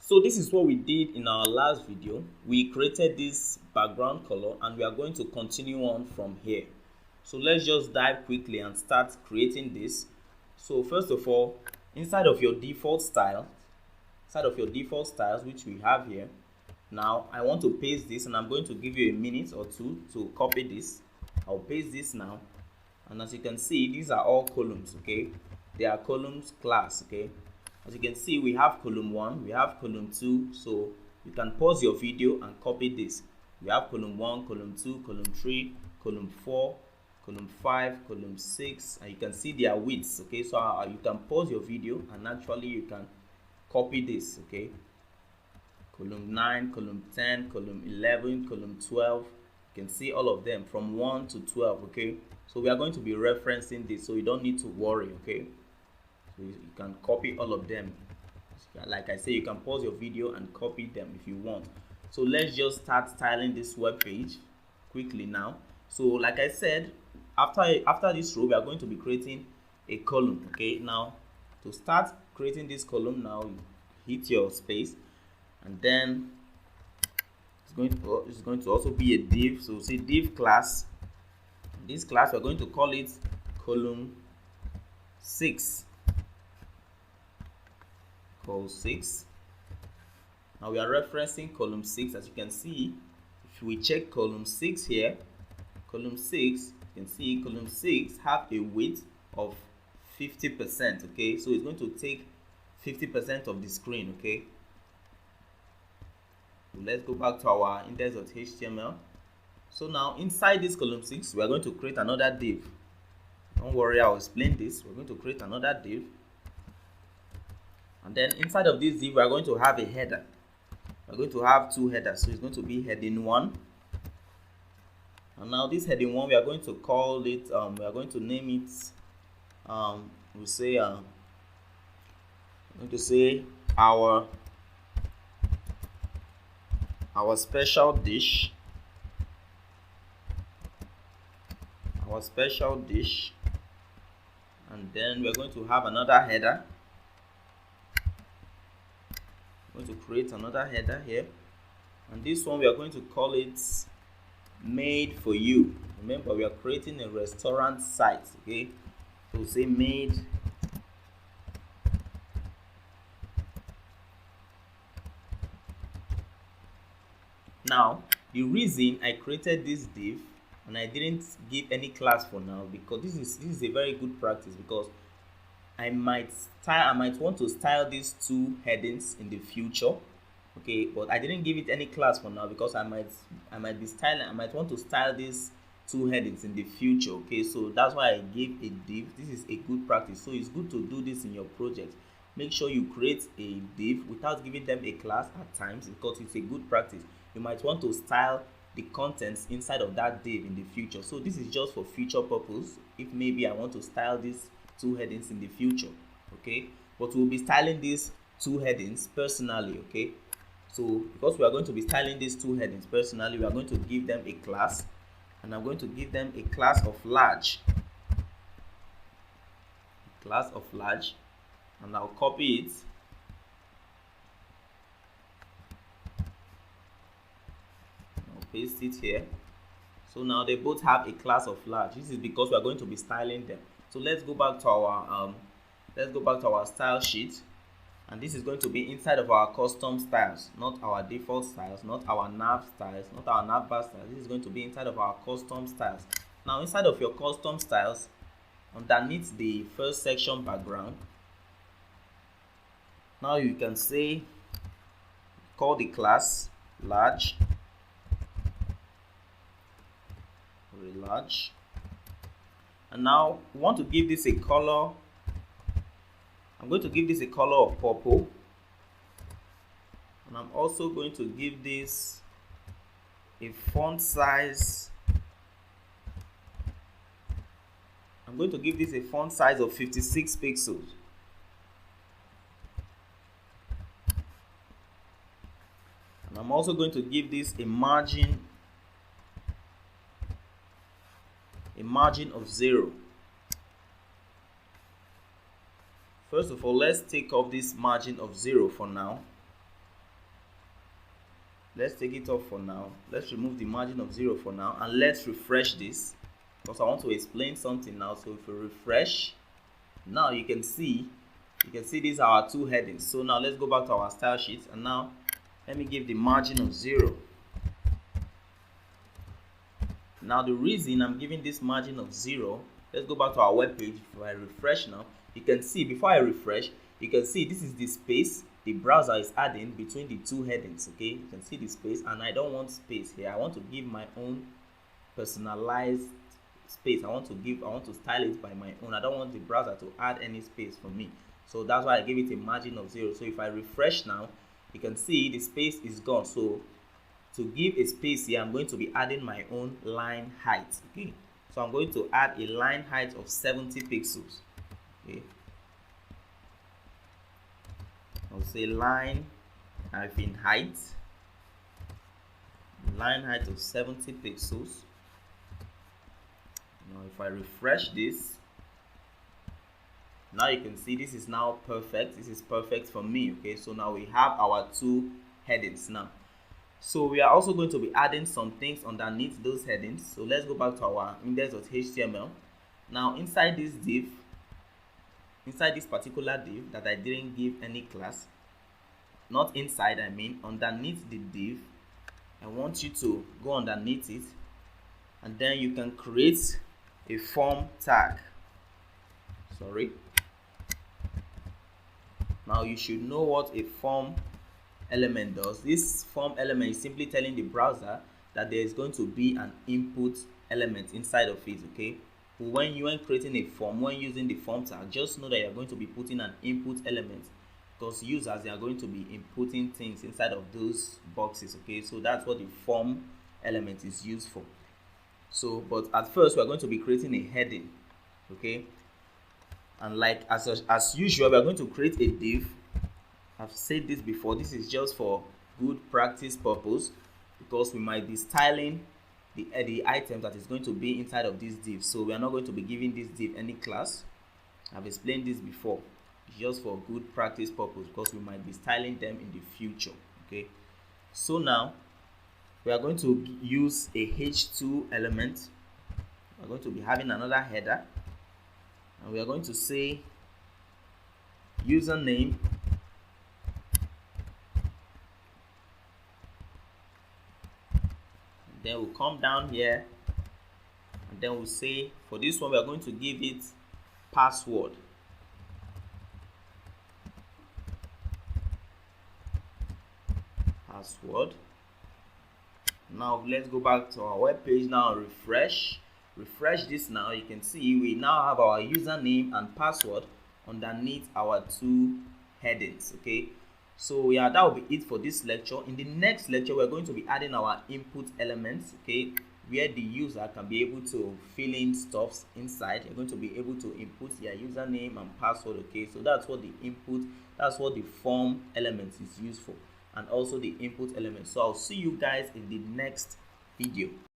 So this is what we did in our last video. We created this background color and we are going to continue on from here. So let's just dive quickly and start creating this. So first of all, inside of your default styles which we have here, now I want to paste this and I'm going to give you a minute or two to copy this. I'll paste this now, and as you can see, these are all columns. Okay, they are columns class. Okay, as you can see, we have column 1, we have column 2, so you can pause your video and copy this. We have column 1, column 2, column 3, column 4, column 5, column 6, and you can see their widths. Okay, so you can pause your video and actually you can copy this. Okay, column 9, column 10, column 11, column 12. You can see all of them from 1 to 12. Okay, so we are going to be referencing this, so you don't need to worry. Okay, so you can copy all of them. Like I say, you can pause your video and copy them if you want. So let's just start styling this web page quickly now. So like I said, after this row, we are going to be creating a column. Okay, now to start creating this column, now you hit your space, and then it's going to also be a div. So say div class. This class, we're going to call it column 6. Call 6. Now we are referencing column 6. As you can see, if we check column 6 here, column 6, you can see column 6 have a width of 50%. Okay, so it's going to take 50% of the screen. Okay, so let's go back to our index.html. So now inside this column 6, we are going to create another div. Don't worry, I'll explain this. We're going to create another div, and then inside of this div, we are going to have a header. We're going to have 2 headers, so it's going to be heading 1. And now this heading 1, we are going to call it, we are going to name it, we'll say, I'm going to say our special dish. Our special dish. And then we're going to have another header. I'm going to create another header here, and this one we are going to call it made for you. Remember, we are creating a restaurant site. Okay, so say made now. The reason I created this div and I didn't give any class for now, because this is a very good practice, because I might want to style these 2 headings in the future. Okay, but I didn't give it any class for now because I might want to style these 2 headings in the future. Okay, so that's why I gave a div. This is a good practice, so it's good to do this in your project. Make sure you create a div without giving them a class at times, because it's a good practice. You might want to style the contents inside of that div in the future. So this is just for future purpose, if maybe I want to style these 2 headings in the future. Okay, but we'll be styling these 2 headings personally. Okay, so because we are going to be styling these 2 headings personally, we are going to give them a class, and I'm going to give them a class of large. And I'll copy it. I'll paste it here. So now they both have a class of large. This is because we are going to be styling them. So let's go back to our style sheet, and this is going to be inside of our custom styles, not our default styles, not our nav styles, not our navbar styles. This is going to be inside of our custom styles. Now inside of your custom styles, underneath the first section background, now you can say call the class large. And now we want to give this a color. I'm going to give this a color of purple, and I'm also going to give this a font size. I'm going to give this a font size of 56 pixels. And I'm also going to give this a margin of 0. First of all, let's take off this margin of 0 for now. let's take it off for now. Let's remove the margin of 0 for now, and let's refresh this because I want to explain something now. So if we refresh, now you can see these are our two headings. So now let's go back to our style sheet, and now let me give the margin of 0. Now the reason I'm giving this margin of 0, let's go back to our web page. If I refresh now, you can see before I refresh, you can see this is the space the browser is adding between the two headings. Okay, you can see the space, and I don't want space here. I want to give my own personalized space. I want to style it by my own. I don't want the browser to add any space for me. So that's why I gave it a margin of 0. So if I refresh now, you can see the space is gone. So to give a space here, I'm going to be adding my own line height. Okay, so I'm going to add a line height of 70 pixels. Okay, I'll say line height of 70 pixels. Now if I refresh this, now you can see this is now perfect. This is perfect for me. Okay, so now we have our two headings now. So we are also going to be adding some things underneath those headings. So let's go back to our index.html. Now inside this particular div that I didn't give any class, not inside, I mean underneath the div, I want you to go underneath it, and then you can create a form tag. Now you should know what a form element does. This form element is simply telling the browser that there is going to be an input element inside of it. Okay, when you are creating a form, when using the form tag, just know that you are going to be putting an input element, because users, they are going to be inputting things inside of those boxes. Okay, so that's what the form element is used for. So but at first we are going to be creating a heading. Okay, and like as usual, we are going to create a div. I've said this before, this is just for good practice purpose, because we might be styling the item that is going to be inside of this div. So we are not going to be giving this div any class. I've explained this before. It's just for good practice purpose, because we might be styling them in the future. Okay, so now we are going to use a h2 element. We're going to be having another header, and we are going to say username then we'll come down here, and then we'll say for this one we are going to give it password. Now let's go back to our web page now and refresh this. Now you can see we now have our username and password underneath our two headings. Okay, so yeah, that will be it for this lecture. In the next lecture, we're going to be adding our input elements. Okay, where the user can be able to fill in stuffs inside. You're going to be able to input their username and password. Okay, so that's what that's what the form element is used for, and also the input element. So I'll see you guys in the next video.